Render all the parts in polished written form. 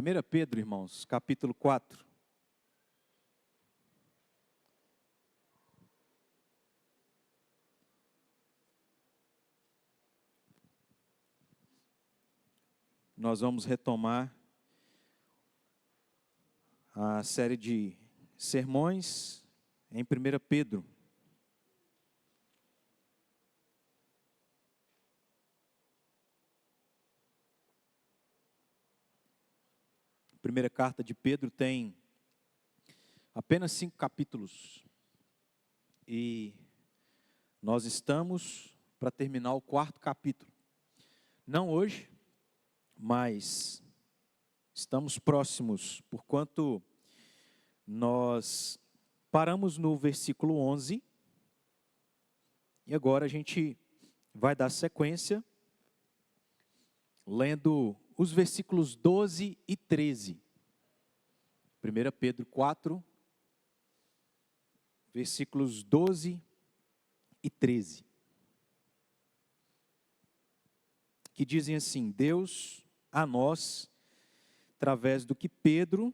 1 Pedro, irmãos, capítulo 4. Nós vamos retomar a série de sermões em 1 Pedro. A primeira carta de Pedro tem apenas 5 capítulos. E nós estamos para terminar o 4º capítulo. Não hoje, mas estamos próximos, porquanto nós paramos no versículo 11, e agora a gente vai dar sequência, lendo os versículos 12 e 13. 1 Pedro 4, versículos 12 e 13. Que dizem assim: Deus a nós, através do que Pedro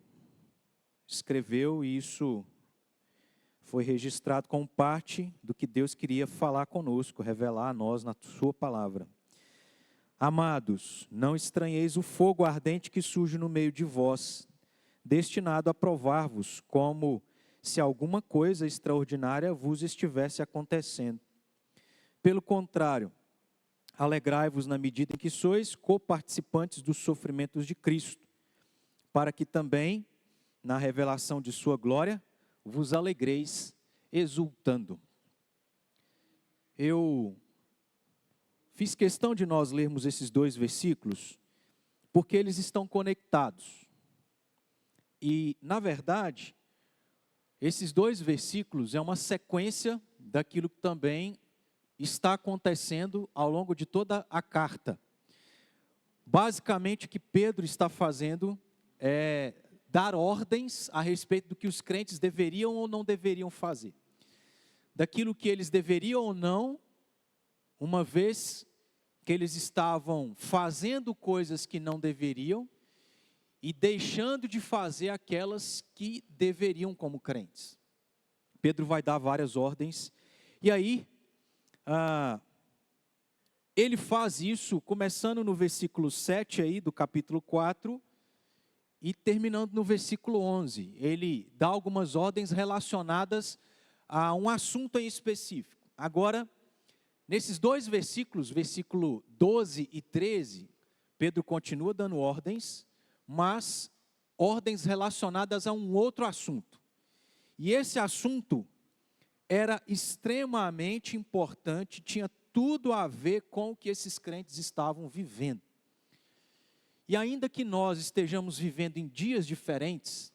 escreveu, e isso foi registrado como parte do que Deus queria falar conosco, revelar a nós na sua palavra. Amados, não estranheis o fogo ardente que surge no meio de vós, destinado a provar-vos, como se alguma coisa extraordinária vos estivesse acontecendo. Pelo contrário, alegrai-vos na medida em que sois coparticipantes dos sofrimentos de Cristo, para que também, na revelação de sua glória, vos alegreis exultando. Eu fiz questão de nós lermos esses 2 versículos, porque eles estão conectados. E, na verdade, esses 2 versículos é uma sequência daquilo que também está acontecendo ao longo de toda a carta. Basicamente, o que Pedro está fazendo é dar ordens a respeito do que os crentes deveriam ou não deveriam fazer. Daquilo que eles deveriam ou não, uma vez que eles estavam fazendo coisas que não deveriam e deixando de fazer aquelas que deveriam como crentes. Pedro vai dar várias ordens, e aí ele faz isso começando no versículo 7 aí do capítulo 4 e terminando no versículo 11. Ele dá algumas ordens relacionadas a um assunto em específico. Agora, nesses 2 versículos, versículo 12 e 13, Pedro continua dando ordens, mas ordens relacionadas a um outro assunto. E esse assunto era extremamente importante, tinha tudo a ver com o que esses crentes estavam vivendo. E ainda que nós estejamos vivendo em dias diferentes,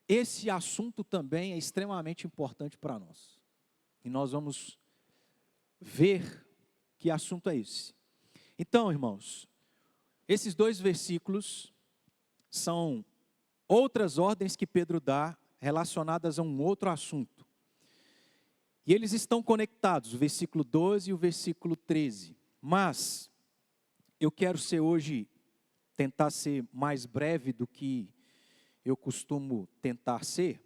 esse assunto também é extremamente importante para nós. E nós vamos ver que assunto é esse. Então, irmãos, esses 2 versículos são outras ordens que Pedro dá relacionadas a um outro assunto. E eles estão conectados, o versículo 12 e o versículo 13. Mas eu quero tentar ser mais breve do que eu costumo tentar ser.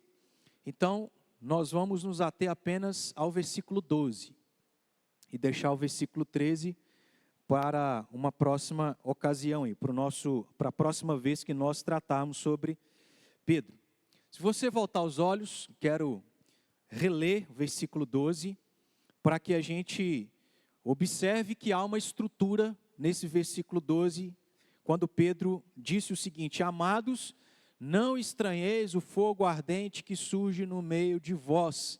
Então, nós vamos nos ater apenas ao versículo 12 e deixar o versículo 13 para uma próxima ocasião, para a próxima vez que nós tratarmos sobre Pedro. Se você voltar os olhos, quero reler o versículo 12, para que a gente observe que há uma estrutura nesse versículo 12, quando Pedro disse o seguinte: Amados, não estranheis o fogo ardente que surge no meio de vós,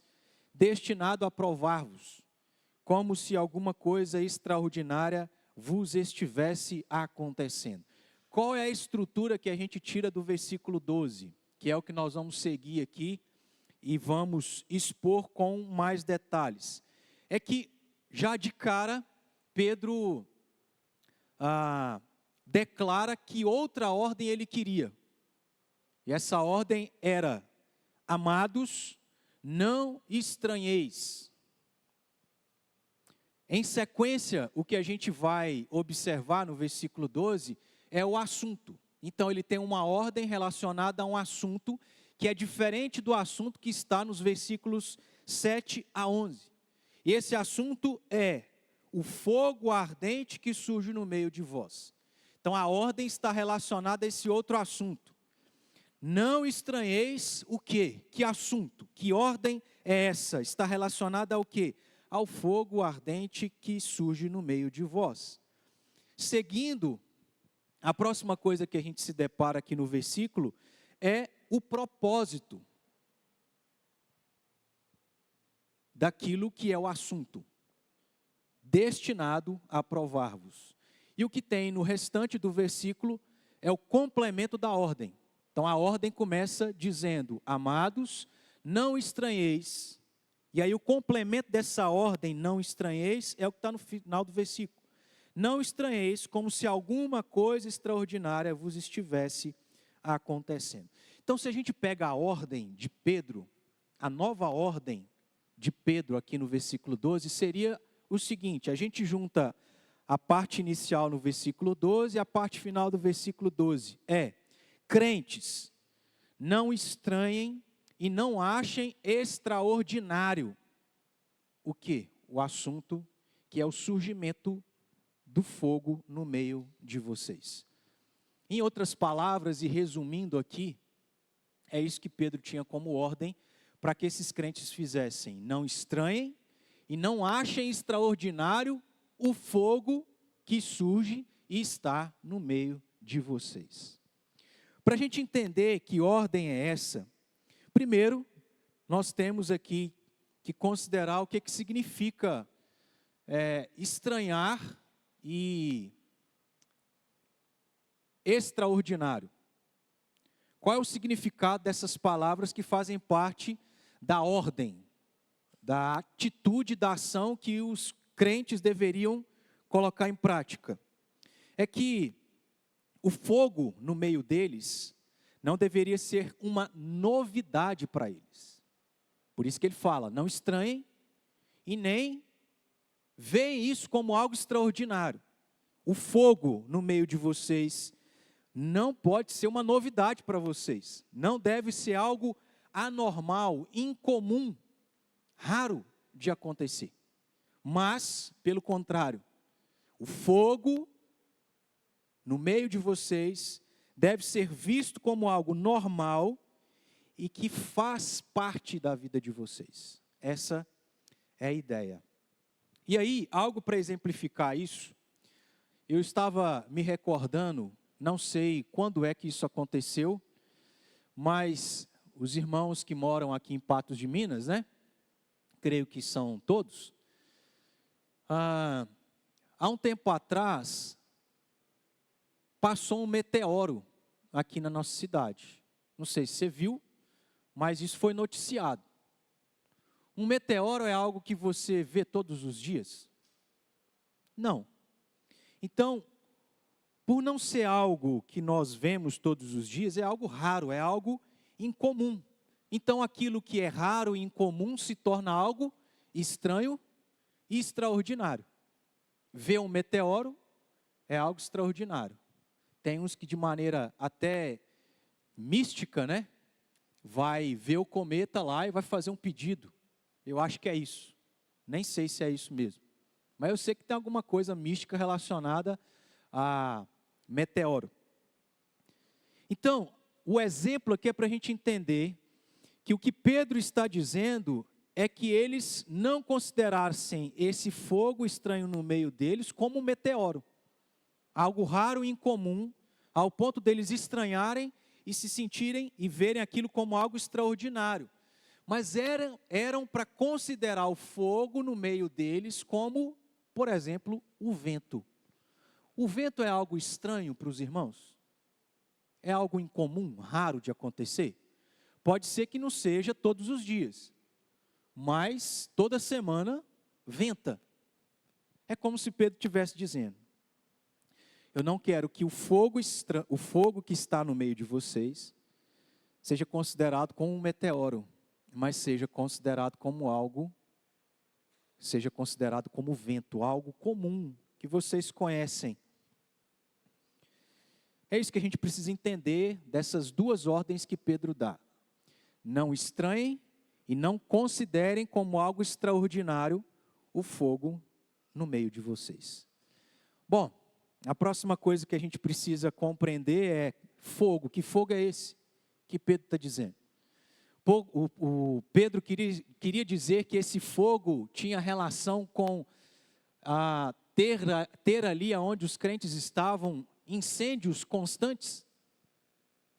destinado a provar-vos, como se alguma coisa extraordinária vos estivesse acontecendo. Qual é a estrutura que a gente tira do versículo 12? Que é o que nós vamos seguir aqui e vamos expor com mais detalhes. É que, já de cara, Pedro declara que outra ordem ele queria. E essa ordem era: Amados, não estranheis. Em sequência, o que a gente vai observar no versículo 12 é o assunto. Então ele tem uma ordem relacionada a um assunto que é diferente do assunto que está nos versículos 7 a 11. E esse assunto é o fogo ardente que surge no meio de vós. Então a ordem está relacionada a esse outro assunto. Não estranheis o quê? Que assunto? Que ordem é essa? Está relacionada ao quê? Ao fogo ardente que surge no meio de vós. Seguindo, a próxima coisa que a gente se depara aqui no versículo é o propósito daquilo que é o assunto, destinado a provar-vos. E o que tem no restante do versículo é o complemento da ordem. Então a ordem começa dizendo: amados, não estranheis. E aí o complemento dessa ordem, não estranheis, é o que está no final do versículo. Não estranheis como se alguma coisa extraordinária vos estivesse acontecendo. Então, se a gente pega a ordem de Pedro, a nova ordem de Pedro aqui no versículo 12, seria o seguinte: a gente junta a parte inicial no versículo 12 e a parte final do versículo 12. Crentes, não estranhem e não achem extraordinário o quê? O assunto que é o surgimento do fogo no meio de vocês. Em outras palavras, e resumindo aqui, é isso que Pedro tinha como ordem para que esses crentes fizessem: não estranhem e não achem extraordinário o fogo que surge e está no meio de vocês. Para a gente entender que ordem é essa, primeiro, nós temos aqui que considerar o que significa estranhar e extraordinário. Qual é o significado dessas palavras que fazem parte da ordem, da atitude, da ação que os crentes deveriam colocar em prática? É que o fogo no meio deles não deveria ser uma novidade para eles. Por isso que ele fala: não estranhem e nem veem isso como algo extraordinário. O fogo no meio de vocês não pode ser uma novidade para vocês. Não deve ser algo anormal, incomum, raro de acontecer. Mas, pelo contrário, o fogo no meio de vocês deve ser visto como algo normal e que faz parte da vida de vocês. Essa é a ideia. E aí, algo para exemplificar isso, eu estava me recordando, não sei quando é que isso aconteceu, mas os irmãos que moram aqui em Patos de Minas, né? Creio que são todos. Há um tempo atrás, passou um meteoro aqui na nossa cidade. Não sei se você viu, mas isso foi noticiado. Um meteoro é algo que você vê todos os dias? Não. Então, por não ser algo que nós vemos todos os dias, é algo raro, é algo incomum. Então, aquilo que é raro e incomum se torna algo estranho e extraordinário. Ver um meteoro é algo extraordinário. Tem uns que de maneira até mística, né? Vai ver o cometa lá e vai fazer um pedido. Eu acho que é isso. Nem sei se é isso mesmo. Mas eu sei que tem alguma coisa mística relacionada a meteoro. Então, o exemplo aqui é para a gente entender que o que Pedro está dizendo é que eles não considerassem esse fogo estranho no meio deles como um meteoro. Algo raro e incomum, ao ponto deles estranharem e se sentirem e verem aquilo como algo extraordinário. Mas eram para considerar o fogo no meio deles como, por exemplo, o vento. O vento é algo estranho para os irmãos? É algo incomum, raro de acontecer? Pode ser que não seja todos os dias, mas toda semana venta. É como se Pedro estivesse dizendo: eu não quero que o fogo que está no meio de vocês seja considerado como um meteoro, mas seja considerado como vento, algo comum, que vocês conhecem. É isso que a gente precisa entender dessas duas ordens que Pedro dá. Não estranhem e não considerem como algo extraordinário o fogo no meio de vocês. Bom, a próxima coisa que a gente precisa compreender é fogo. Que fogo é esse que Pedro está dizendo? O Pedro queria dizer que esse fogo tinha relação com ter ali onde os crentes estavam incêndios constantes,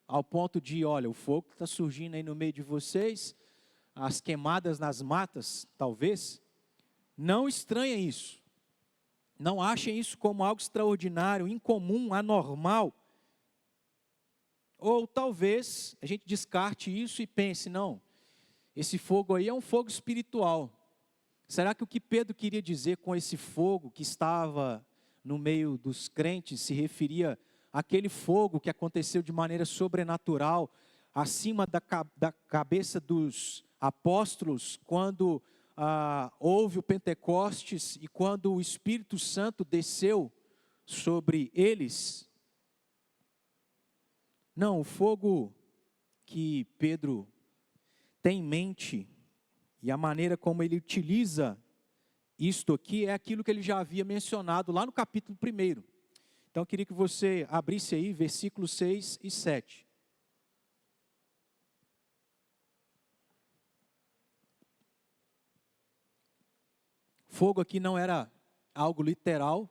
ao ponto de, olha, o fogo está surgindo aí no meio de vocês, as queimadas nas matas, talvez. Não estranhem isso. Não achem isso como algo extraordinário, incomum, anormal. Ou talvez a gente descarte isso e pense, não, esse fogo aí é um fogo espiritual. Será que o que Pedro queria dizer com esse fogo que estava no meio dos crentes se referia àquele fogo que aconteceu de maneira sobrenatural, acima da cabeça dos apóstolos, quando houve o Pentecostes e quando o Espírito Santo desceu sobre eles? Não, o fogo que Pedro tem em mente e a maneira como ele utiliza isto aqui é aquilo que ele já havia mencionado lá no capítulo 1. Então eu queria que você abrisse aí versículos 6 e 7. Fogo aqui não era algo literal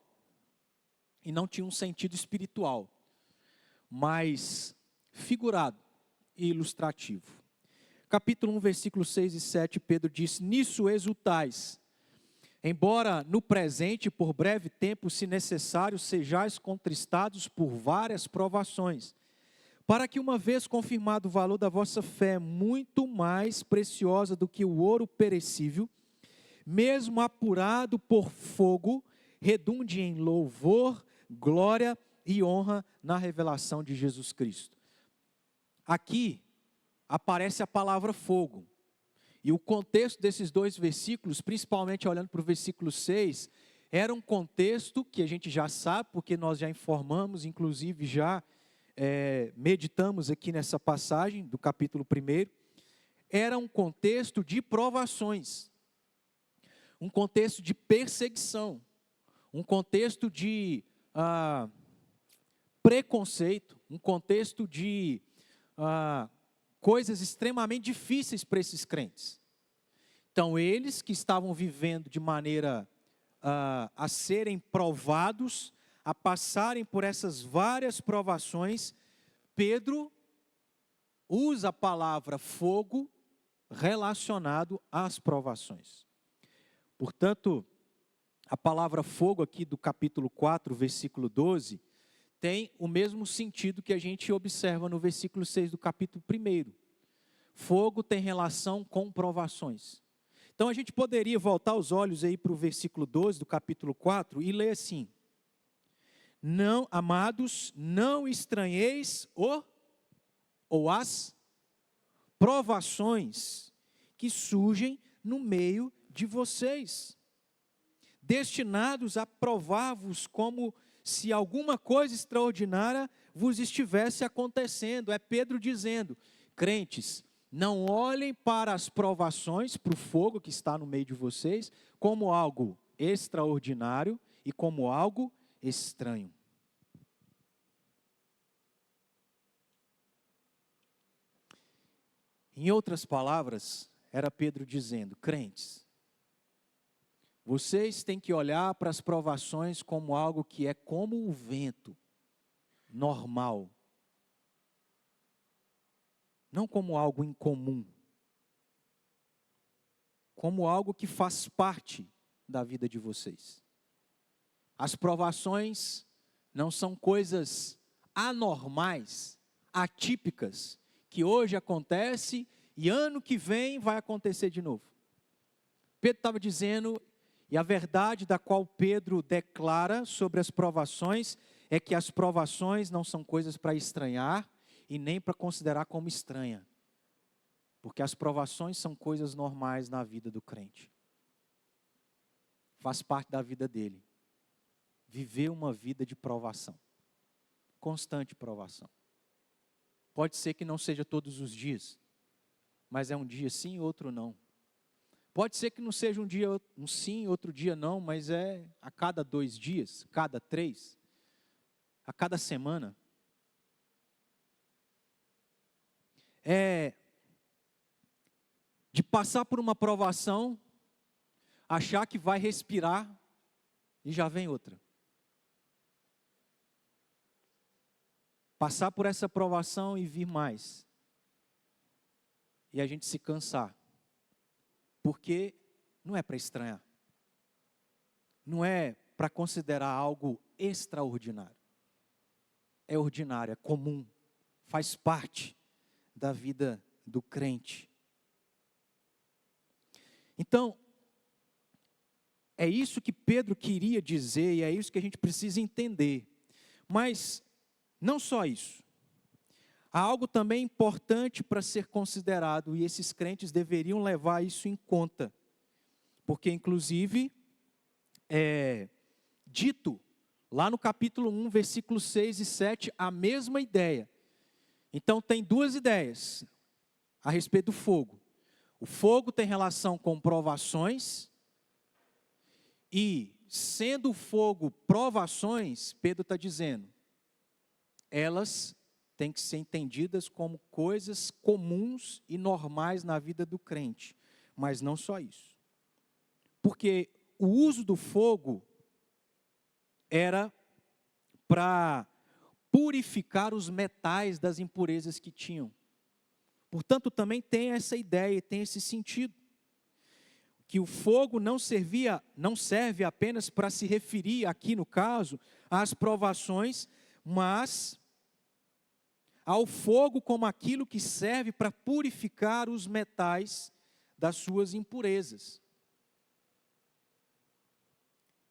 e não tinha um sentido espiritual, mas figurado e ilustrativo. Capítulo 1, versículos 6 e 7, Pedro diz: nisso exultais, embora no presente, por breve tempo, se necessário, sejais contristados por várias provações, para que uma vez confirmado o valor da vossa fé, muito mais preciosa do que o ouro perecível, mesmo apurado por fogo, redunde em louvor, glória e honra na revelação de Jesus Cristo. Aqui aparece a palavra fogo. E o contexto desses dois versículos, principalmente olhando para o versículo 6, era um contexto que a gente já sabe, porque nós já informamos, inclusive já meditamos aqui nessa passagem do capítulo 1. Era um contexto de provações, um contexto de perseguição, um contexto de preconceito, um contexto de coisas extremamente difíceis para esses crentes. Então, eles que estavam vivendo de maneira a serem provados, a passarem por essas várias provações, Pedro usa a palavra fogo relacionado às provações. Portanto, a palavra fogo aqui do capítulo 4, versículo 12, tem o mesmo sentido que a gente observa no versículo 6 do capítulo 1. Fogo tem relação com provações. Então a gente poderia voltar os olhos aí para o versículo 12 do capítulo 4 e ler assim: não, amados, não estranheis ou as provações que surgem no meio de vocês, destinados a provar-vos como se alguma coisa extraordinária vos estivesse acontecendo. É Pedro dizendo: crentes, não olhem para as provações, para o fogo que está no meio de vocês, como algo extraordinário e como algo estranho. Em outras palavras, era Pedro dizendo: crentes, vocês têm que olhar para as provações como algo que é como o vento, normal. Não como algo incomum. Como algo que faz parte da vida de vocês. As provações não são coisas anormais, atípicas, que hoje acontece e ano que vem vai acontecer de novo. Pedro estava dizendo, e a verdade da qual Pedro declara sobre as provações é que as provações não são coisas para estranhar e nem para considerar como estranha. Porque as provações são coisas normais na vida do crente. Faz parte da vida dele. Viver uma vida de provação. constante provação. Pode ser que não seja todos os dias, mas é um dia sim, outro não. Pode ser que não seja um dia um sim, outro dia não, mas é a cada 2 dias, cada 3, a cada semana. É de passar por uma provação, achar que vai respirar e já vem outra. Passar por essa provação e vir mais. E a gente se cansar. Porque não é para estranhar. Não é para considerar algo extraordinário. É ordinário, é comum. Faz parte da vida do crente. Então, é isso que Pedro queria dizer e é isso que a gente precisa entender. Mas não só isso. Há algo também importante para ser considerado e esses crentes deveriam levar isso em conta. Porque, inclusive, é dito lá no capítulo 1, versículos 6 e 7, a mesma ideia. Então, tem 2 ideias a respeito do fogo. O fogo tem relação com provações e, sendo o fogo provações, Pedro está dizendo, elas têm que ser entendidas como coisas comuns e normais na vida do crente. Mas não só isso. Porque o uso do fogo era para purificar os metais das impurezas que tinham. Portanto, também tem essa ideia, tem esse sentido. Que o fogo não serve apenas para se referir, aqui no caso, às provações, mas ao fogo como aquilo que serve para purificar os metais das suas impurezas.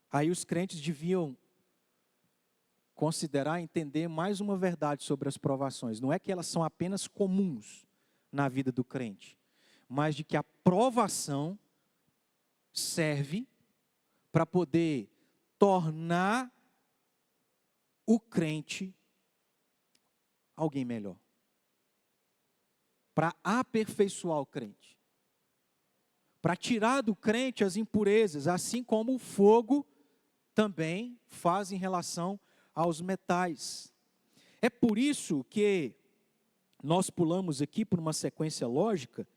Aí os crentes deviam considerar, entender mais uma verdade sobre as provações. Não é que elas são apenas comuns na vida do crente, mas de que a provação serve para poder tornar o crente alguém melhor. Para aperfeiçoar o crente. Para tirar do crente as impurezas, assim como o fogo também faz em relação aos metais. É por isso que nós pulamos aqui por uma sequência lógica,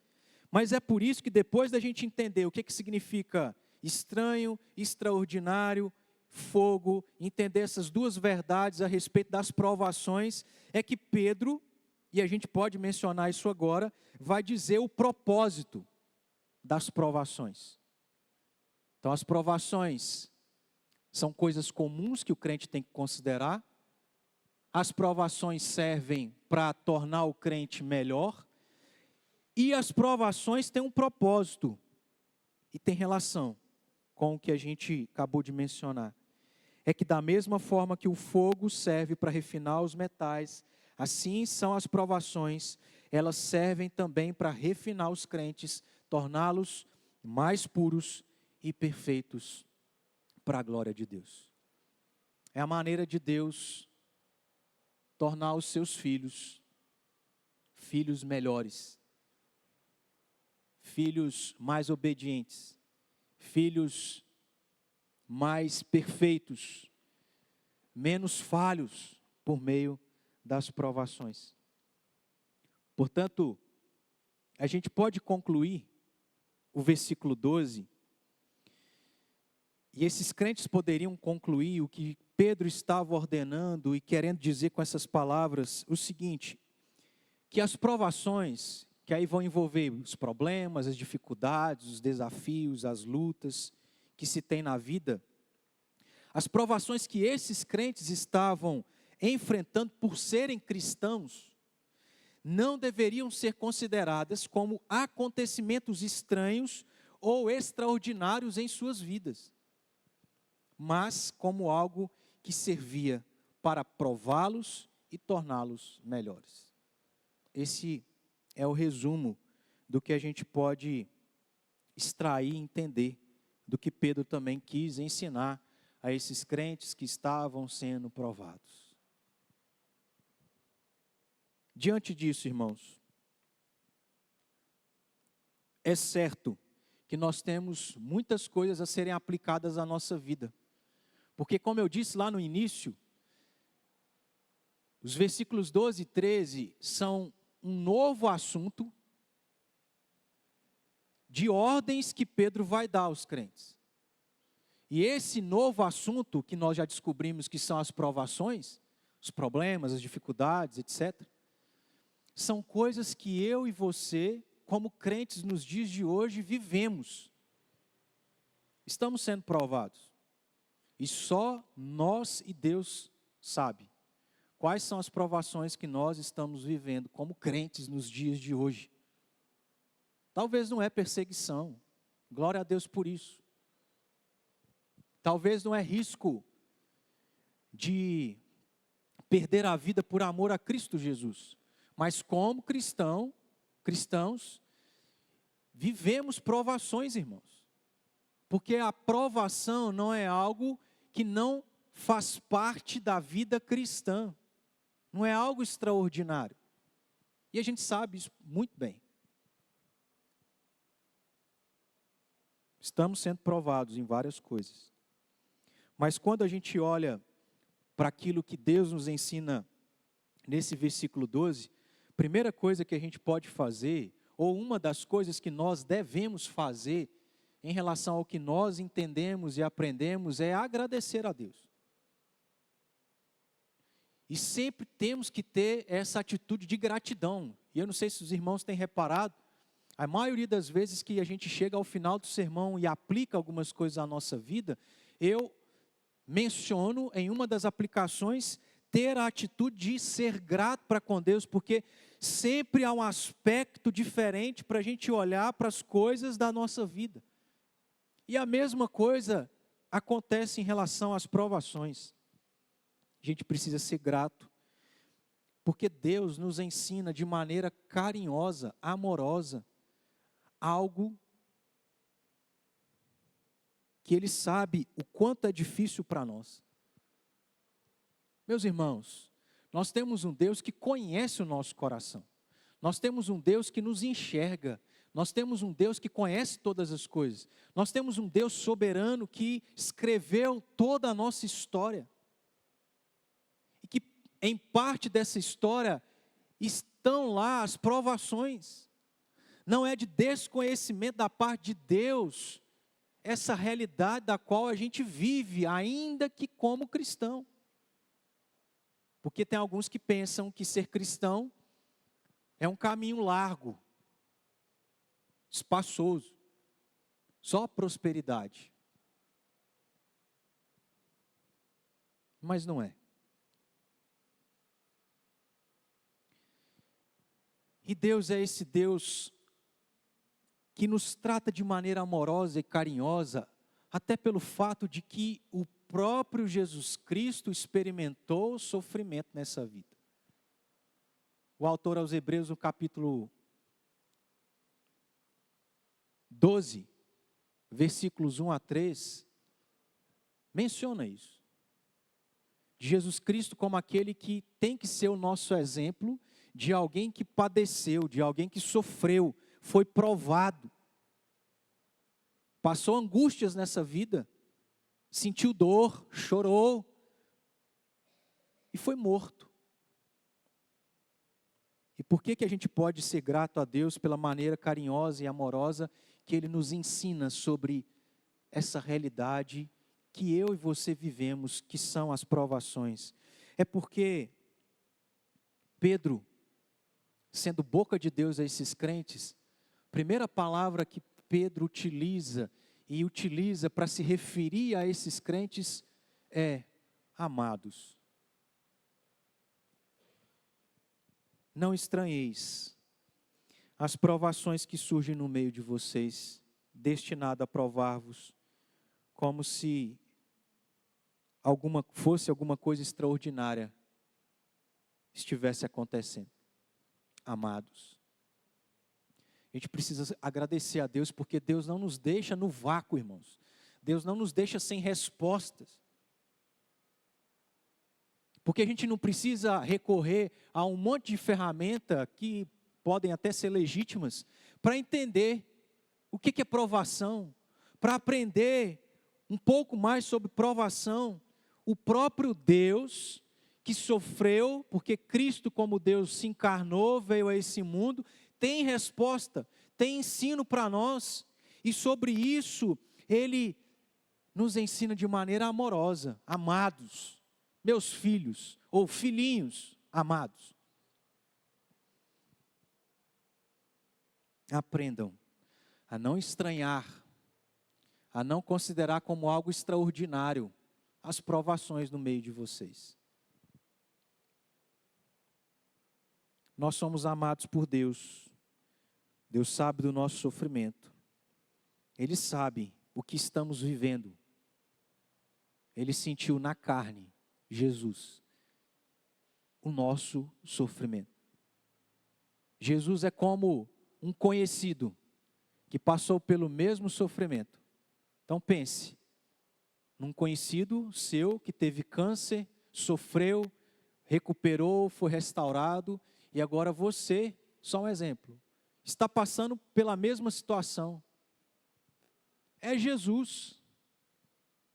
mas é por isso que depois da gente entender o que significa estranho, extraordinário, fogo, entender essas 2 verdades a respeito das provações, é que Pedro, e a gente pode mencionar isso agora, vai dizer o propósito das provações. Então as provações são coisas comuns que o crente tem que considerar. As provações servem para tornar o crente melhor. E as provações têm um propósito e tem relação com o que a gente acabou de mencionar. É que da mesma forma que o fogo serve para refinar os metais, assim são as provações, elas servem também para refinar os crentes, torná-los mais puros e perfeitos para a glória de Deus. É a maneira de Deus tornar os seus filhos melhores, filhos mais obedientes, filhos mais perfeitos, menos falhos por meio das provações. Portanto, a gente pode concluir o versículo 12, e esses crentes poderiam concluir o que Pedro estava ordenando e querendo dizer com essas palavras, o seguinte, que as provações, que aí vão envolver os problemas, as dificuldades, os desafios, as lutas que se tem na vida, as provações que esses crentes estavam enfrentando por serem cristãos, não deveriam ser consideradas como acontecimentos estranhos ou extraordinários em suas vidas, mas como algo que servia para prová-los e torná-los melhores. Esse é o resumo do que a gente pode extrair e entender do que Pedro também quis ensinar a esses crentes que estavam sendo provados. Diante disso, irmãos, é certo que nós temos muitas coisas a serem aplicadas à nossa vida. Porque, como eu disse lá no início, os versículos 12 e 13 são um novo assunto de ordens que Pedro vai dar aos crentes. E esse novo assunto, que nós já descobrimos que são as provações, os problemas, as dificuldades, etc., são coisas que eu e você, como crentes nos dias de hoje, vivemos. Estamos sendo provados. E só nós e Deus sabem quais são as provações que nós estamos vivendo como crentes nos dias de hoje. Talvez não é perseguição, glória a Deus por isso. Talvez não é risco de perder a vida por amor a Cristo Jesus. Mas como cristãos, vivemos provações, irmãos. Porque a provação não é algo que não faz parte da vida cristã. Não é algo extraordinário. E a gente sabe isso muito bem. Estamos sendo provados em várias coisas. Mas quando a gente olha para aquilo que Deus nos ensina nesse versículo 12, a primeira coisa que a gente pode fazer, ou uma das coisas que nós devemos fazer em relação ao que nós entendemos e aprendemos, é agradecer a Deus. E sempre temos que ter essa atitude de gratidão. E eu não sei se os irmãos têm reparado, a maioria das vezes que a gente chega ao final do sermão e aplica algumas coisas à nossa vida, eu menciono em uma das aplicações ter a atitude de ser grato para com Deus, porque sempre há um aspecto diferente para a gente olhar para as coisas da nossa vida. E a mesma coisa acontece em relação às provações. A gente precisa ser grato, porque Deus nos ensina de maneira carinhosa, amorosa, algo que Ele sabe o quanto é difícil para nós. Meus irmãos, nós temos um Deus que conhece o nosso coração. Nós temos um Deus que nos enxerga. Nós temos um Deus que conhece todas as coisas. Nós temos um Deus soberano que escreveu toda a nossa história. E que em parte dessa história estão lá as provações. Não é de desconhecimento da parte de Deus essa realidade da qual a gente vive, ainda que como cristão. Porque tem alguns que pensam que ser cristão é um caminho largo, espaçoso, só prosperidade. Mas não é. E Deus é esse Deus que nos trata de maneira amorosa e carinhosa, até pelo fato de que o próprio Jesus Cristo experimentou sofrimento nessa vida. O autor aos Hebreus, no capítulo 12, versículos 1 a 3, menciona isso. De Jesus Cristo como aquele que tem que ser o nosso exemplo de alguém que padeceu, de alguém que sofreu, foi provado, passou angústias nessa vida, sentiu dor, chorou e foi morto. E por que a gente pode ser grato a Deus pela maneira carinhosa e amorosa que Ele nos ensina sobre essa realidade que eu e você vivemos, que são as provações? É porque Pedro, sendo boca de Deus a esses crentes, a primeira palavra que Pedro utiliza para se referir a esses crentes é amados. Não estranheis as provações que surgem no meio de vocês, destinado a provar-vos, como se fosse alguma coisa extraordinária estivesse acontecendo. Amados, a gente precisa agradecer a Deus, porque Deus não nos deixa no vácuo, irmãos. Deus não nos deixa sem respostas. Porque a gente não precisa recorrer a um monte de ferramenta que podem até ser legítimas para entender o que é provação, para aprender um pouco mais sobre provação. O próprio Deus que sofreu, porque Cristo como Deus se encarnou, veio a esse mundo, tem resposta, tem ensino para nós. E sobre isso, Ele nos ensina de maneira amorosa. Amados, meus filhos, ou filhinhos amados, aprendam a não estranhar, a não considerar como algo extraordinário as provações no meio de vocês. Nós somos amados por Deus. Deus sabe do nosso sofrimento. Ele sabe o que estamos vivendo. Ele sentiu na carne, Jesus, o nosso sofrimento. Jesus é como um conhecido que passou pelo mesmo sofrimento. Então pense, num conhecido seu que teve câncer, sofreu, recuperou, foi restaurado, e agora você, só um exemplo, está passando pela mesma situação. É Jesus.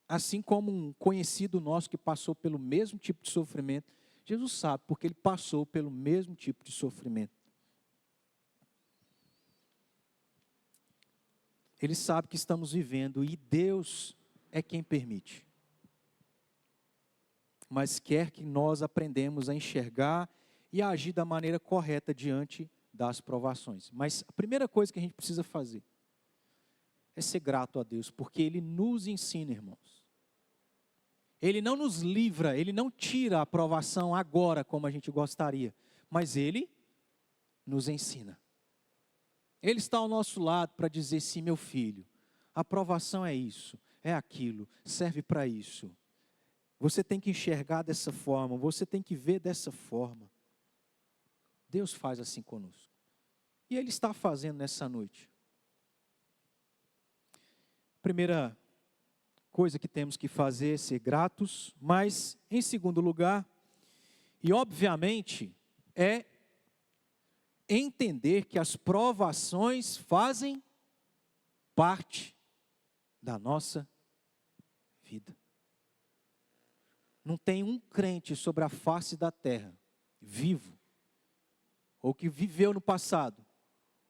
Assim como um conhecido nosso que passou pelo mesmo tipo de sofrimento, Jesus sabe, porque ele passou pelo mesmo tipo de sofrimento. Ele sabe que estamos vivendo e Deus é quem permite. Mas quer que nós aprendamos a enxergar e a agir da maneira correta diante das provações. Mas a primeira coisa que a gente precisa fazer é ser grato a Deus, porque Ele nos ensina, irmãos. Ele não nos livra, Ele não tira a provação agora como a gente gostaria, mas Ele nos ensina. Ele está ao nosso lado para dizer, sim, meu filho, a provação é isso, é aquilo, serve para isso. Você tem que enxergar dessa forma, você tem que ver dessa forma. Deus faz assim conosco. E Ele está fazendo nessa noite. Primeira coisa que temos que fazer é ser gratos, mas em segundo lugar, e obviamente, é entender que as provações fazem parte da nossa vida. Não tem um crente sobre a face da terra, vivo, ou que viveu no passado,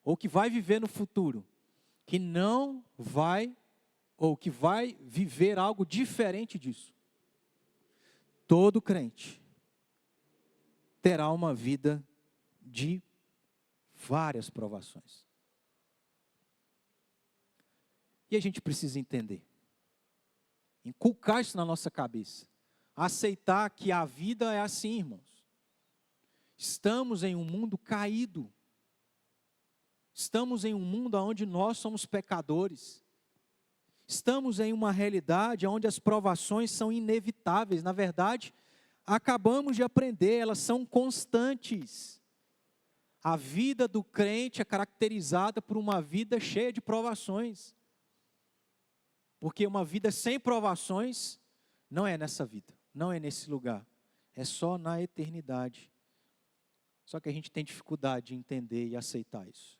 ou que vai viver no futuro, que não vai, ou que vai viver algo diferente disso. Todo crente terá uma vida de várias provações. E a gente precisa entender, inculcar isso na nossa cabeça, aceitar que a vida é assim, irmãos. Estamos em um mundo caído. Estamos em um mundo onde nós somos pecadores. Estamos em uma realidade onde as provações são inevitáveis. Na verdade, acabamos de aprender, elas são constantes. A vida do crente é caracterizada por uma vida cheia de provações. Porque uma vida sem provações não é nessa vida, não é nesse lugar. É só na eternidade. Só que a gente tem dificuldade de entender e aceitar isso.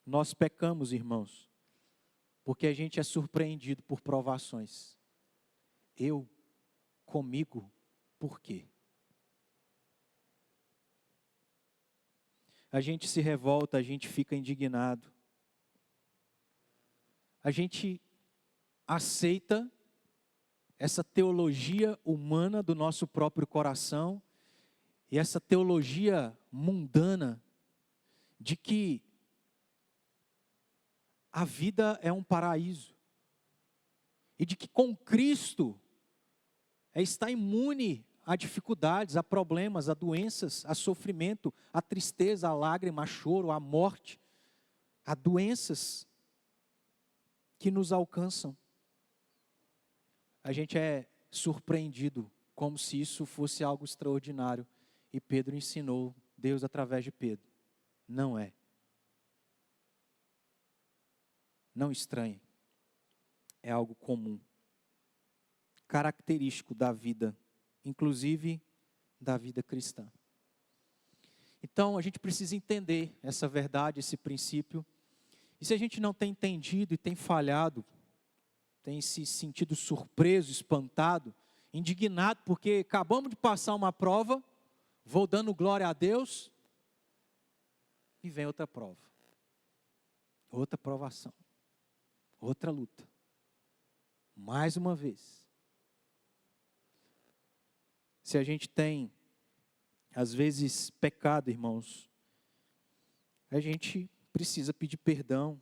Nós pecamos, irmãos, porque a gente é surpreendido por provações. Comigo, por quê? A gente se revolta, a gente fica indignado. A gente aceita essa teologia humana do nosso próprio coração e essa teologia mundana de que a vida é um paraíso e de que com Cristo está imune a dificuldades, a problemas, a doenças, a sofrimento, a tristeza, a lágrima, a choro, a morte, a doenças que nos alcançam. A gente é surpreendido como se isso fosse algo extraordinário. E Pedro ensinou, Deus através de Pedro, não é. Não estranhe, é algo comum, característico da vida, inclusive da vida cristã. Então, a gente precisa entender essa verdade, esse princípio. E se a gente não tem entendido e tem falhado, tem se sentido surpreso, espantado, indignado, porque acabamos de passar uma prova, vou dando glória a Deus, e vem outra prova, outra provação, outra luta, mais uma vez. Se a gente tem, às vezes, pecado, irmãos, a gente precisa pedir perdão,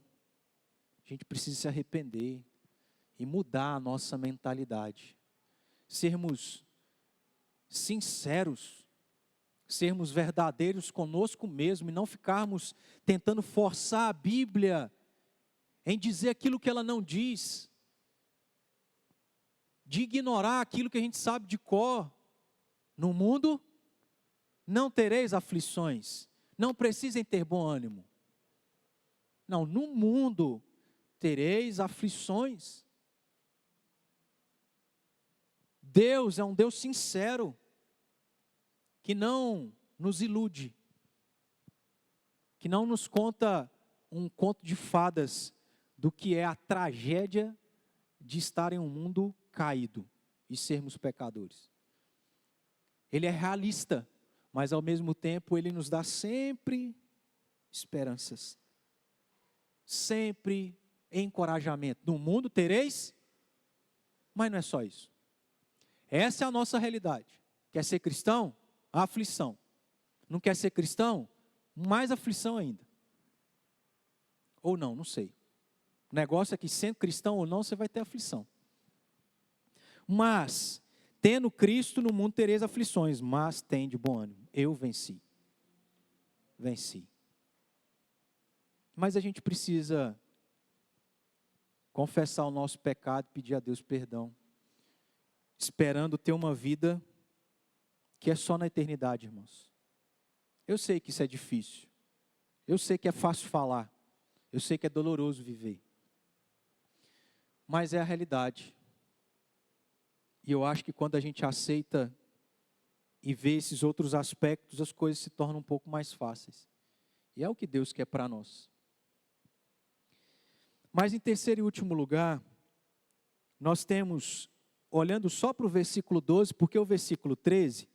a gente precisa se arrepender e mudar a nossa mentalidade. Sermos sinceros, sermos verdadeiros conosco mesmo e não ficarmos tentando forçar a Bíblia em dizer aquilo que ela não diz, de ignorar aquilo que a gente sabe de cor. No mundo não tereis aflições, não precisem ter bom ânimo. Não, no mundo tereis aflições. Deus é um Deus sincero, que não nos ilude, que não nos conta um conto de fadas do que é a tragédia de estar em um mundo caído e sermos pecadores. Ele é realista, mas ao mesmo tempo ele nos dá sempre esperanças, sempre encorajamento. No mundo tereis, mas não é só isso. Essa é a nossa realidade. Quer ser cristão? Aflição. Não quer ser cristão? Mais aflição ainda. Ou não, não sei. O negócio é que sendo cristão ou não, você vai ter aflição. Mas, tendo Cristo, no mundo tereis aflições, mas tem de bom ânimo. Eu venci. Venci. Mas a gente precisa confessar o nosso pecado, pedir a Deus perdão, esperando ter uma vida que é só na eternidade, irmãos. Eu sei que isso é difícil. Eu sei que é fácil falar. Eu sei que é doloroso viver. Mas é a realidade. E eu acho que quando a gente aceita e vê esses outros aspectos, as coisas se tornam um pouco mais fáceis. E é o que Deus quer para nós. Mas em terceiro e último lugar, nós temos, olhando só para o versículo 12, porque o versículo 13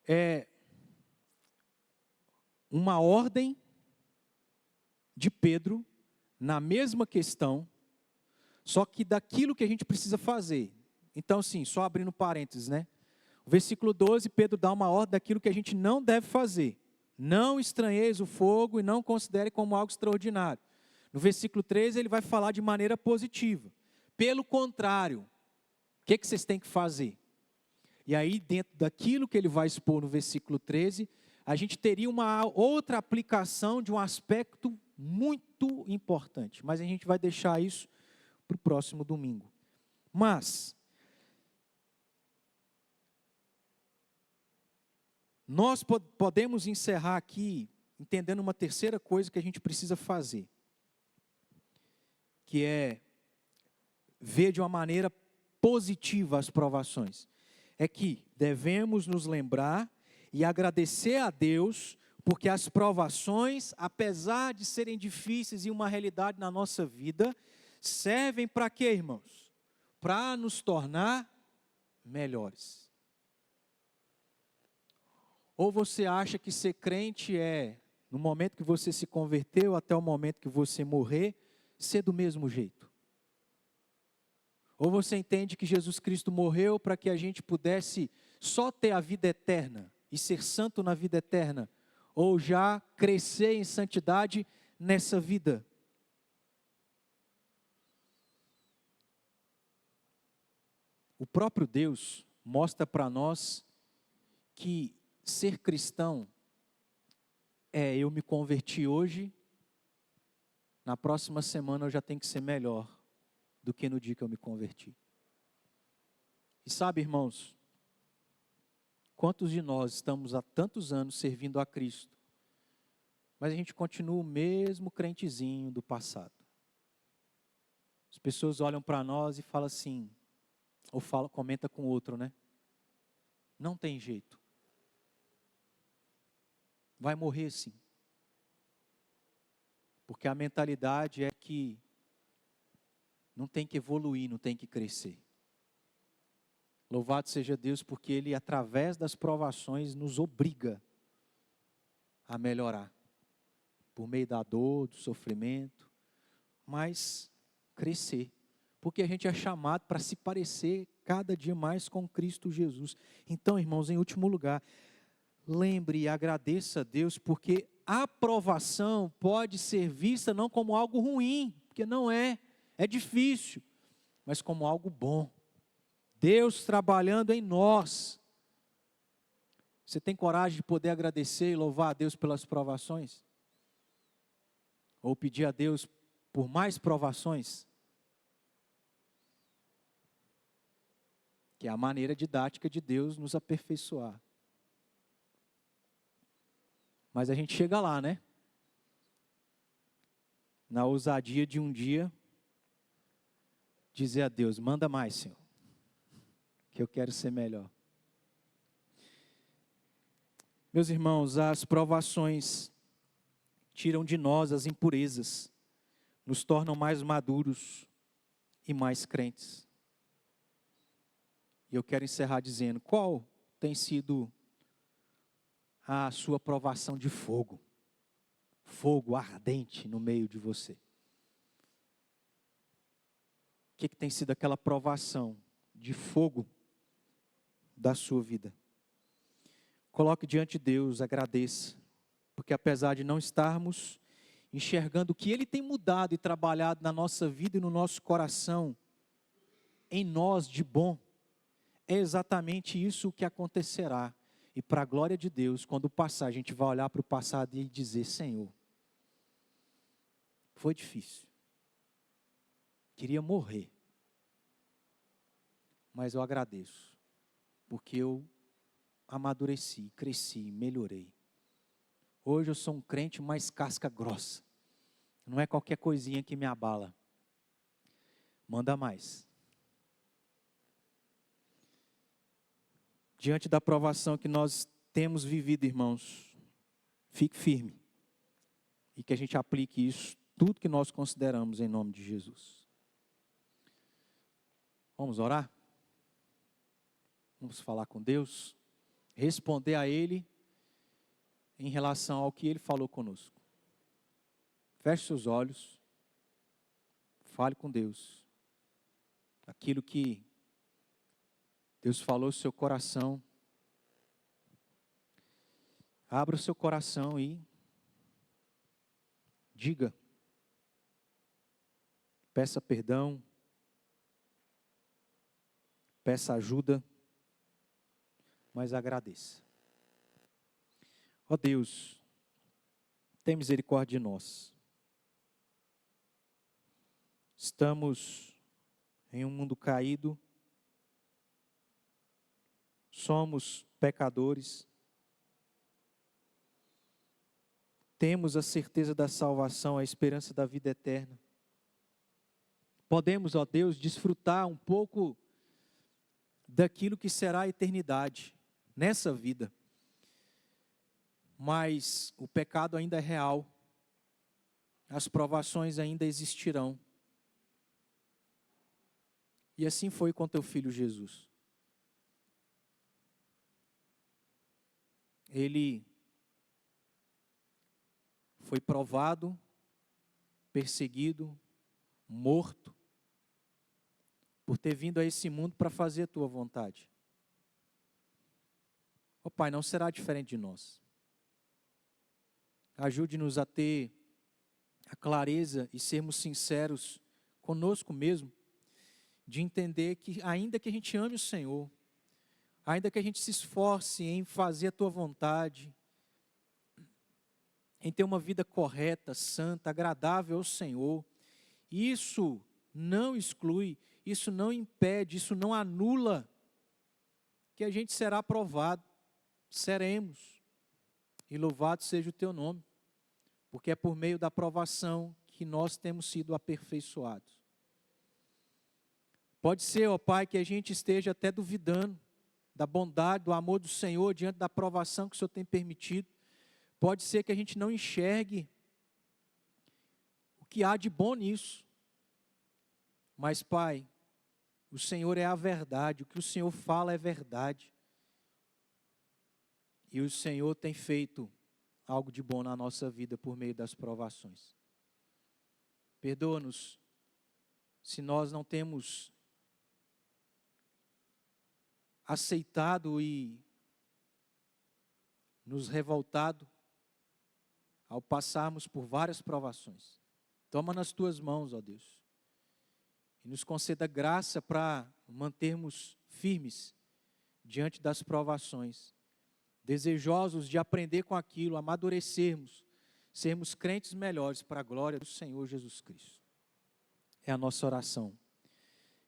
é uma ordem de Pedro na mesma questão, só que daquilo que a gente precisa fazer. Então, sim, só abrindo parênteses, né? O versículo 12, Pedro dá uma ordem daquilo que a gente não deve fazer. Não estranheis o fogo e não considere como algo extraordinário. No versículo 13, ele vai falar de maneira positiva. Pelo contrário, o que vocês têm que fazer? E aí, dentro daquilo que ele vai expor no versículo 13, a gente teria uma outra aplicação de um aspecto muito importante. Mas a gente vai deixar isso para o próximo domingo. Mas nós podemos encerrar aqui entendendo uma terceira coisa que a gente precisa fazer, que é ver de uma maneira positiva as provações. É que devemos nos lembrar e agradecer a Deus, porque as provações, apesar de serem difíceis e uma realidade na nossa vida, servem para quê, irmãos? Para nos tornar melhores. Ou você acha que ser crente é, no momento que você se converteu até o momento que você morrer, ser do mesmo jeito? Ou você entende que Jesus Cristo morreu para que a gente pudesse só ter a vida eterna e ser santo na vida eterna, ou já crescer em santidade nessa vida? O próprio Deus mostra para nós que ser cristão é eu me converti hoje, na próxima semana eu já tenho que ser melhor do que no dia que eu me converti. E sabe, irmãos, quantos de nós estamos há tantos anos servindo a Cristo, mas a gente continua o mesmo crentezinho do passado? As pessoas olham para nós e falam assim, ou comenta com o outro, né? Não tem jeito. Vai morrer sim. Porque a mentalidade é que não tem que evoluir, não tem que crescer. Louvado seja Deus, porque Ele, através das provações, nos obriga a melhorar. Por meio da dor, do sofrimento, mas crescer. Porque a gente é chamado para se parecer cada dia mais com Cristo Jesus. Então, irmãos, em último lugar, lembre e agradeça a Deus, porque a provação pode ser vista não como algo ruim, porque não é, é difícil, mas como algo bom. Deus trabalhando em nós. Você tem coragem de poder agradecer e louvar a Deus pelas provações? Ou pedir a Deus por mais provações? Que é a maneira didática de Deus nos aperfeiçoar. Mas a gente chega lá, né? Na ousadia de um dia, dizer a Deus, manda mais, Senhor, que eu quero ser melhor. Meus irmãos, as provações tiram de nós as impurezas, nos tornam mais maduros e mais crentes. E eu quero encerrar dizendo, qual tem sido a sua provação de fogo? Fogo ardente no meio de você. O que tem sido aquela provação de fogo da sua vida? Coloque diante de Deus, agradeça, porque apesar de não estarmos enxergando o que Ele tem mudado e trabalhado na nossa vida e no nosso coração, em nós de bom, é exatamente isso que acontecerá. E para a glória de Deus, quando passar, a gente vai olhar para o passado e dizer, Senhor, foi difícil, queria morrer, mas eu agradeço, porque eu amadureci, cresci, melhorei. Hoje eu sou um crente mais casca grossa. Não é qualquer coisinha que me abala. Manda mais. Diante da provação que nós temos vivido, irmãos, fique firme. E que a gente aplique isso, tudo que nós consideramos em nome de Jesus. Vamos orar? Vamos falar com Deus? Responder a Ele em relação ao que Ele falou conosco. Feche seus olhos. Fale com Deus. Aquilo que Deus falou no seu coração. Abra o seu coração e diga. Peça perdão. Peça ajuda. Mas agradeça. Ó Deus, tem misericórdia de nós. Estamos em um mundo caído. Somos pecadores. Temos a certeza da salvação, a esperança da vida eterna. Podemos, ó Deus, desfrutar um pouco daquilo que será a eternidade, nessa vida. Mas o pecado ainda é real. As provações ainda existirão. E assim foi com teu filho Jesus. Ele foi provado, perseguido, morto, por ter vindo a esse mundo para fazer a tua vontade. Ó Pai, não será diferente de nós. Ajude-nos a ter a clareza e sermos sinceros conosco mesmo, de entender que ainda que a gente ame o Senhor, ainda que a gente se esforce em fazer a tua vontade, em ter uma vida correta, santa, agradável ao Senhor, isso não exclui, isso não impede, isso não anula que a gente será aprovado, seremos, e louvado seja o teu nome, porque é por meio da aprovação que nós temos sido aperfeiçoados. Pode ser, ó Pai, que a gente esteja até duvidando da bondade, do amor do Senhor diante da provação que o Senhor tem permitido. Pode ser que a gente não enxergue o que há de bom nisso. Mas, Pai, o Senhor é a verdade, o que o Senhor fala é verdade. E o Senhor tem feito algo de bom na nossa vida por meio das provações. Perdoa-nos se nós não temos aceitado e nos revoltado ao passarmos por várias provações. Toma nas tuas mãos, ó Deus, e nos conceda graça para mantermos firmes diante das provações, desejosos de aprender com aquilo, amadurecermos, sermos crentes melhores para a glória do Senhor Jesus Cristo. É a nossa oração,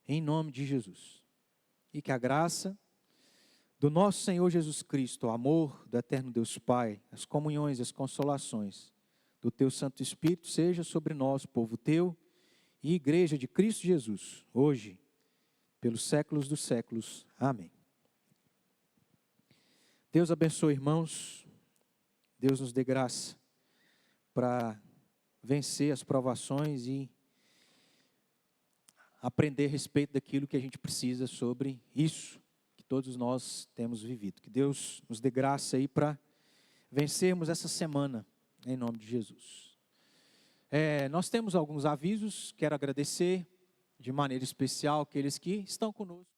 em nome de Jesus. E que a graça do nosso Senhor Jesus Cristo, o amor do eterno Deus Pai, as comunhões e as consolações do Teu Santo Espírito seja sobre nós, povo Teu, e Igreja de Cristo Jesus, hoje, pelos séculos dos séculos. Amém. Deus abençoe, irmãos. Deus nos dê graça para vencer as provações e aprender a respeito daquilo que a gente precisa sobre isso que todos nós temos vivido. Que Deus nos dê graça aí para vencermos essa semana, em nome de Jesus. Nós temos alguns avisos, quero agradecer de maneira especial aqueles que estão conosco.